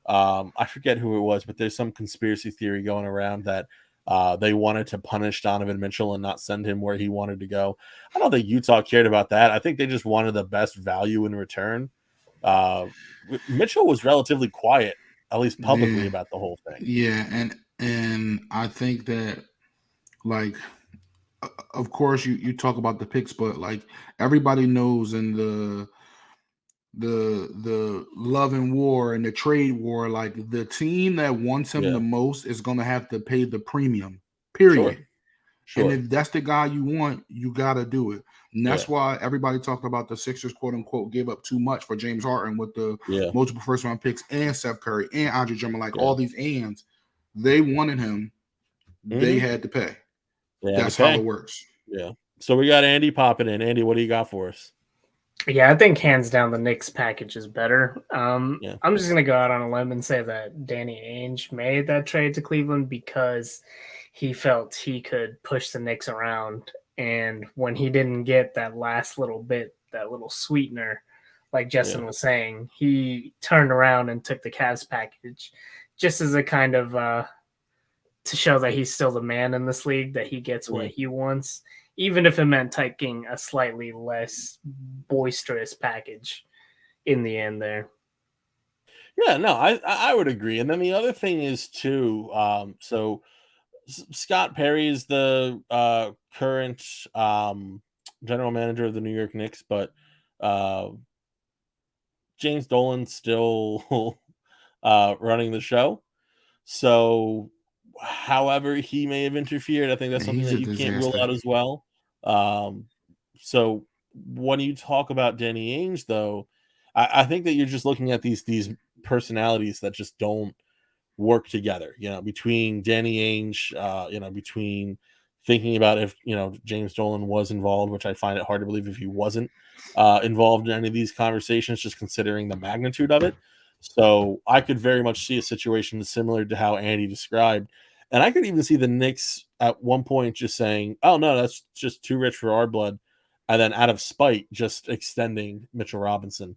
A: I forget who it was, but there's some conspiracy theory going around that they wanted to punish Donovan Mitchell and not send him where he wanted to go. I don't think Utah cared about that. I think they just wanted the best value in return. Mitchell was relatively quiet, at least publicly, about the whole thing.
C: Yeah, and I think that, of course, you talk about the picks, but everybody knows in the love and war and the trade war, the team that wants him the most is going to have to pay the premium, period. Sure. And if that's the guy you want, you got to do it. And that's why everybody talked about the Sixers, quote unquote, gave up too much for James Harden with the multiple first round picks and Steph Curry and Andre Drummond, all these ands. They wanted him. They had to pay. That's how it works.
A: Yeah. So we got Andy popping in. Andy, what do you got for us?
D: Yeah, I think hands down the Knicks package is better. I'm just going to go out on a limb and say that Danny Ainge made that trade to Cleveland because he felt he could push the Knicks around. And when he didn't get that last little bit, that little sweetener, like Justin was saying, he turned around and took the Cavs package just as a kind of to show that he's still the man in this league, that he gets what he wants, even if it meant taking a slightly less boisterous package in the end there.
A: Yeah, no, I would agree. And then the other thing is too, so Scott Perry is the current general manager of the New York Knicks, but uh, James Dolan's still running the show. So, however he may have interfered, I think that's
C: Man,
A: something
C: he's
A: that
C: a
A: you can't rule
C: disaster.
A: out as well. Um, so when you talk about Danny Ainge, though, I think that you're just looking at these personalities that just don't work together. Between Danny Ainge, between thinking about if James Dolan was involved, which I find it hard to believe if he wasn't involved in any of these conversations, just considering the magnitude of it. So I could very much see a situation similar to how Andy described, and I could even see the Knicks at one point just saying, "Oh no, that's just too rich for our blood," and then out of spite, just extending Mitchell Robinson,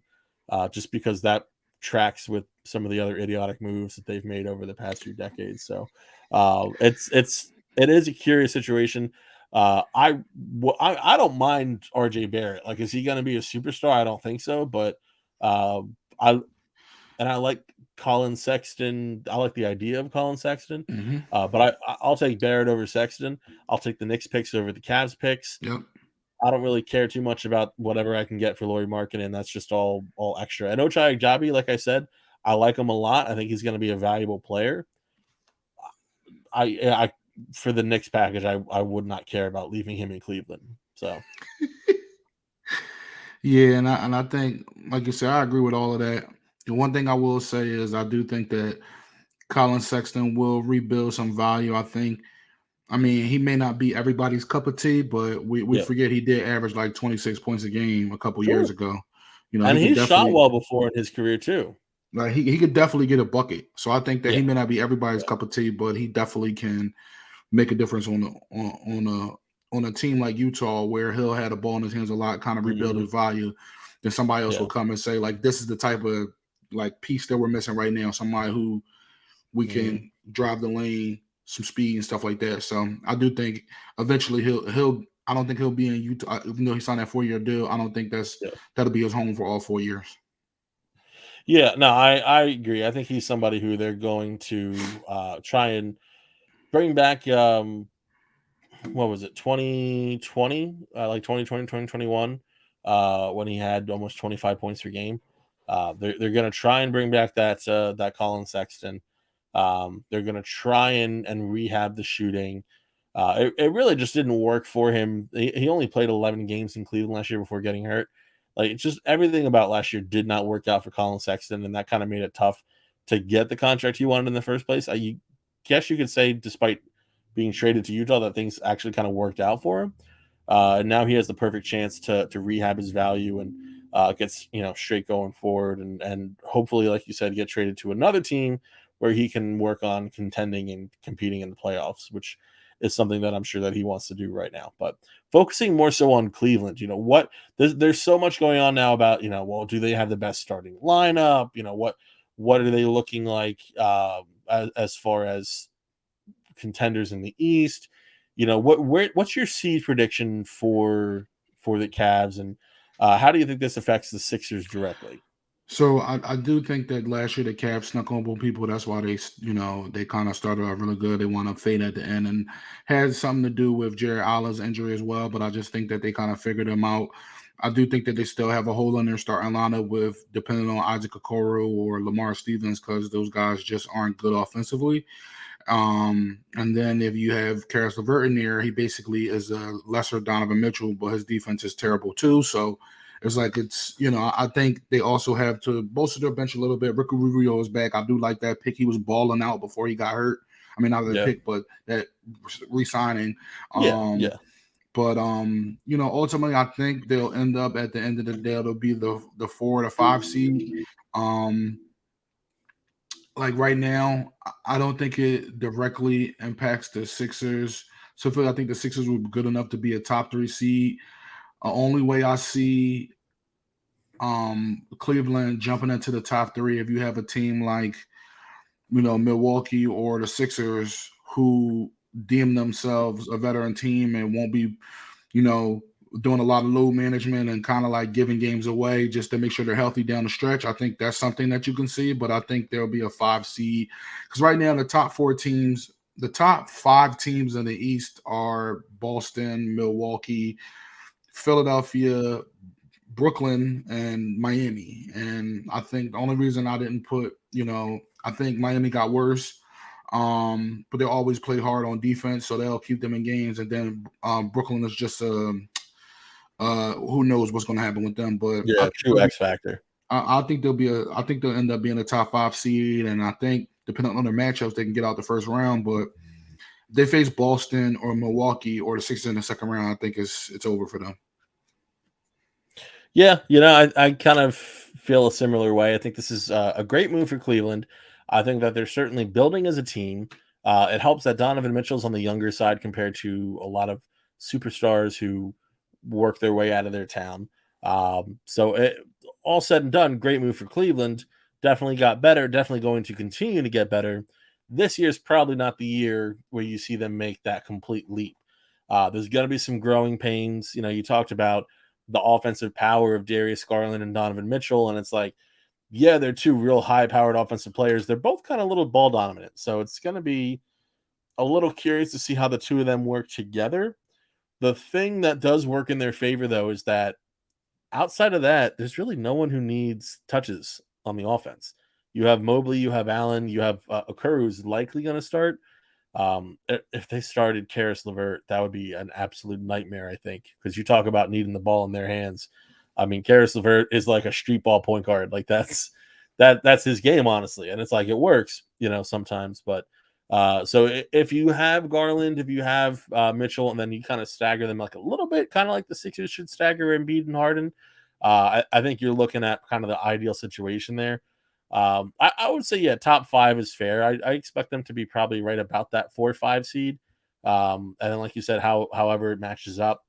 A: just because that tracks with some of the other idiotic moves that they've made over the past few decades. So it is a curious situation. I don't mind RJ Barrett. Like, is he going to be a superstar? I don't think so. But I like Colin Sexton. I like the idea of Colin Sexton.
C: Hmm.
A: But I'll take Barrett over Sexton. I'll take the Knicks picks over the Cavs picks.
C: Yep.
A: I don't really care too much about whatever I can get for Laurie Markkanen. That's just all extra. And Ochai Agbaji, like I said, I like him a lot. I think he's going to be a valuable player. I for the Knicks package, I would not care about leaving him in Cleveland. So
C: Yeah, and I think, like you said, I agree with all of that. The one thing I will say is I do think that Colin Sexton will rebuild some value. I mean, he may not be everybody's cup of tea, but we
A: yeah,
C: forget he did average like 26 points a game a couple years
A: sure.
C: ago. He
A: And
C: could
A: he's shot
C: definitely
A: well before in his career too.
C: like he could definitely get a bucket. So I think that he
A: Yeah,
C: may not be everybody's
A: yeah,
C: cup of tea, but he definitely can make a difference on a team like Utah where he'll have the ball in his hands a lot, kind of rebuild
A: mhm,
C: his value. Then somebody else
A: yeah,
C: will come and say, like, this is the type of like piece that we're missing right now. Somebody who we
A: mhm,
C: can drive the lane, some speed and stuff like that. So I do think eventually he'll I don't think he'll be in Utah, even though he signed that 4-year deal. I don't think
A: yeah.
C: that'll be his home for all 4 years.
A: Yeah, no, I agree. I think he's somebody who they're going to try and bring back. What was it, 2020, like 2020, 2021, when he had almost 25 points per game. They're going to try and bring back that Colin Sexton. They're going to try and rehab the shooting. It really just didn't work for him. He only played 11 games in Cleveland last year before getting hurt. Like, it's just everything about last year did not work out for Colin Sexton, and that kind of made it tough to get the contract he wanted in the first place. I guess you could say, despite being traded to Utah, that things actually kind of worked out for him. And now he has the perfect chance to rehab his value and gets straight going forward, and hopefully, like you said, get traded to another team where he can work on contending and competing in the playoffs, which is something that I'm sure that he wants to do right now. But focusing more so on Cleveland, what there's so much going on now about well, do they have the best starting lineup? What are they looking like as far as contenders in the East? What's your seed prediction for the Cavs, and how do you think this affects the Sixers directly?
C: So I do think that last year the Cavs snuck on both people. That's why they kind of started off really good. They wound up fading at the end and had something to do with Jared Allen's injury as well. But I just think that they kind of figured him out. I do think that they still have a hole in their starting lineup with depending on Isaac Okoro or Lamar Stevens because those guys just aren't good offensively. And then if you have Karis LeVert in there, he basically is a lesser Donovan Mitchell, but his defense is terrible too. So I think they also have to bolster their bench a little bit. Ricky Rubio is back. I do like that pick. He was balling out before he got hurt. I mean, not that
A: Yeah,
C: pick, but that re-signing.
A: yeah,
C: Um,
A: yeah,
C: but ultimately, I think they'll end up at the end of the day. They'll be the 4 to 5 seed. Um, like right now, I don't think it directly impacts the Sixers. So I think the Sixers would be good enough to be a top 3 seed. Only way I see Cleveland jumping into the top 3 if you have a team like Milwaukee or the Sixers who deem themselves a veteran team and won't be doing a lot of load management and kind of like giving games away just to make sure they're healthy down the stretch. I think that's something that you can see, but I think there'll be a 5 seed because right now the top 4 teams, the top 5 teams in the East are Boston, Milwaukee, Philadelphia, Brooklyn, and Miami. And I think the only reason I didn't put, I think Miami got worse. But they always play hard on defense, so they'll keep them in games. And then Brooklyn is just who knows what's going to happen with them. But
A: yeah, true X factor.
C: I think I think they'll end up being a top 5 seed, and I think depending on their matchups, they can get out the first round. But if they face Boston or Milwaukee or the Sixers in the second round, I think it's over for them.
A: Yeah, I kind of feel a similar way. I think this is a great move for Cleveland. I think that they're certainly building as a team. It helps that Donovan Mitchell's on the younger side compared to a lot of superstars who work their way out of their town. So all said and done, great move for Cleveland. Definitely got better. Definitely going to continue to get better. This year's probably not the year where you see them make that complete leap. There's going to be some growing pains. You talked about the offensive power of Darius Garland and Donovan Mitchell, and it's like, yeah, they're 2 real high-powered offensive players. They're both kind of little ball dominant, so it's going to be a little curious to see how the 2 of them work together. The thing that does work in their favor, though, is that outside of that, there's really no one who needs touches on the offense. You have Mobley, you have Allen, you have Okoro, who's likely going to start. If they started Karis LeVert, that would be an absolute nightmare, I think, because you talk about needing the ball in their hands. I mean, Karis LeVert is like a street ball point guard. Like that's his game, honestly. And it's like, it works, sometimes. But so if you have Garland, if you have Mitchell, and then you kind of stagger them like a little bit, kind of like the Sixers should stagger Embiid and Harden, I think you're looking at kind of the ideal situation there. I would say, yeah, top 5 is fair. I expect them to be probably right about that 4 or 5 seed. And then, like you said, however it matches up.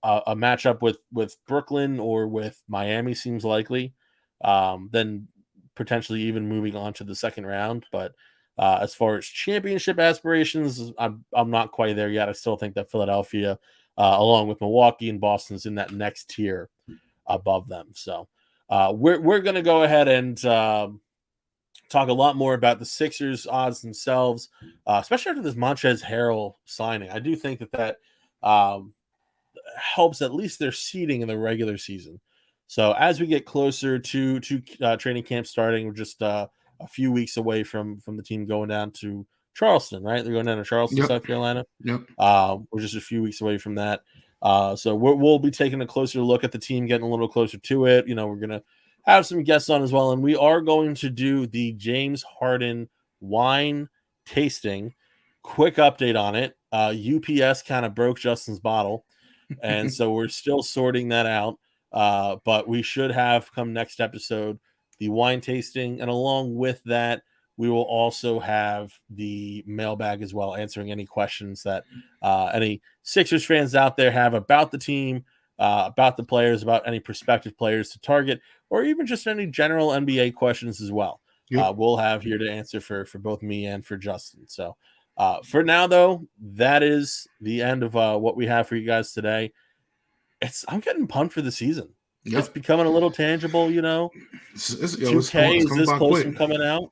A: A matchup with Brooklyn or with Miami seems likely. Then potentially even moving on to the second round. But as far as championship aspirations, I'm not quite there yet. I still think that Philadelphia, along with Milwaukee and Boston, is in that next tier above them. So we're going to go ahead and talk a lot more about the Sixers odds themselves, especially after this Montrezl Harrell signing. I do think that helps at least their seeding in the regular season. So as we get closer to training camp starting, we're just a few weeks away from the team going down to Charleston, right? They're going down to Charleston, South Carolina.
C: Yep.
A: We're just a few weeks away from that. So we'll be taking a closer look at the team, getting a little closer to it. We're going to have some guests on as well. And we are going to do the James Harden wine tasting. Quick update on it. UPS kind of broke Justin's bottle. And so we're still sorting that out. But we should have come next episode the wine tasting. And along with that, we will also have the mailbag as well, answering any questions that any Sixers fans out there have about the team, about the players, about any prospective players to target, or even just any general NBA questions as well.
C: Yep.
A: We'll have here to answer for both me and for Justin. So for now, though, that is the end of what we have for you guys today. I'm getting pumped for the season. Yep. It's becoming a little tangible, 2K is this close from coming out,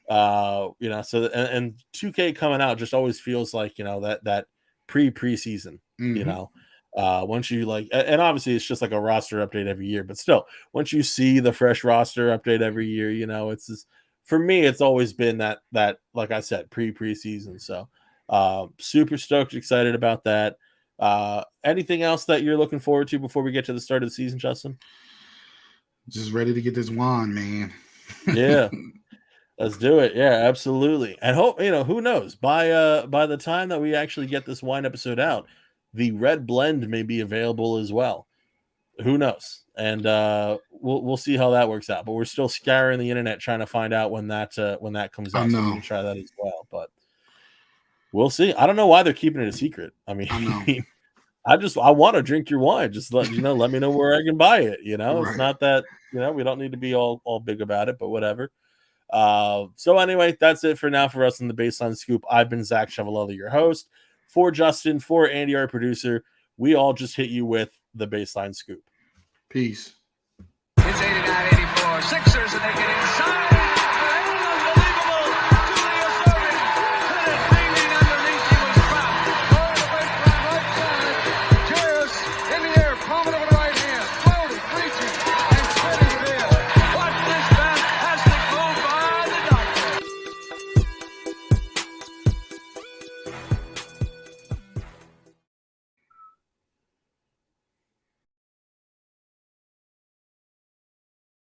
A: so and 2K coming out just always feels like, that preseason, once you and obviously it's just like a roster update every year, but still, once you see the fresh roster update every year, it's just, for me, it's always been that, like I said, preseason. So super stoked, excited about that. Anything else that you're looking forward to before we get to the start of the season, Justin?
C: Just ready to get this wine, man.
A: Yeah, let's do it. Yeah, absolutely. And hope, who knows, by the time that we actually get this wine episode out, the red blend may be available as well. Who knows? And we'll see how that works out. But we're still scouring the internet trying to find out when that comes out. So we can try that as well. But we'll see. I don't know why they're keeping it a secret. I mean, I want to drink your wine. Just let me know where I can buy it. Right. It's not that, we don't need to be all big about it, but whatever. So anyway, that's it for now for us in the Baseline Scoop. I've been Zach Chevalella, your host. For Justin, for Andy, our producer, We all just hit you with the baseline scoop.
C: Peace.
B: It's 89-84. Sixers, and they get inside.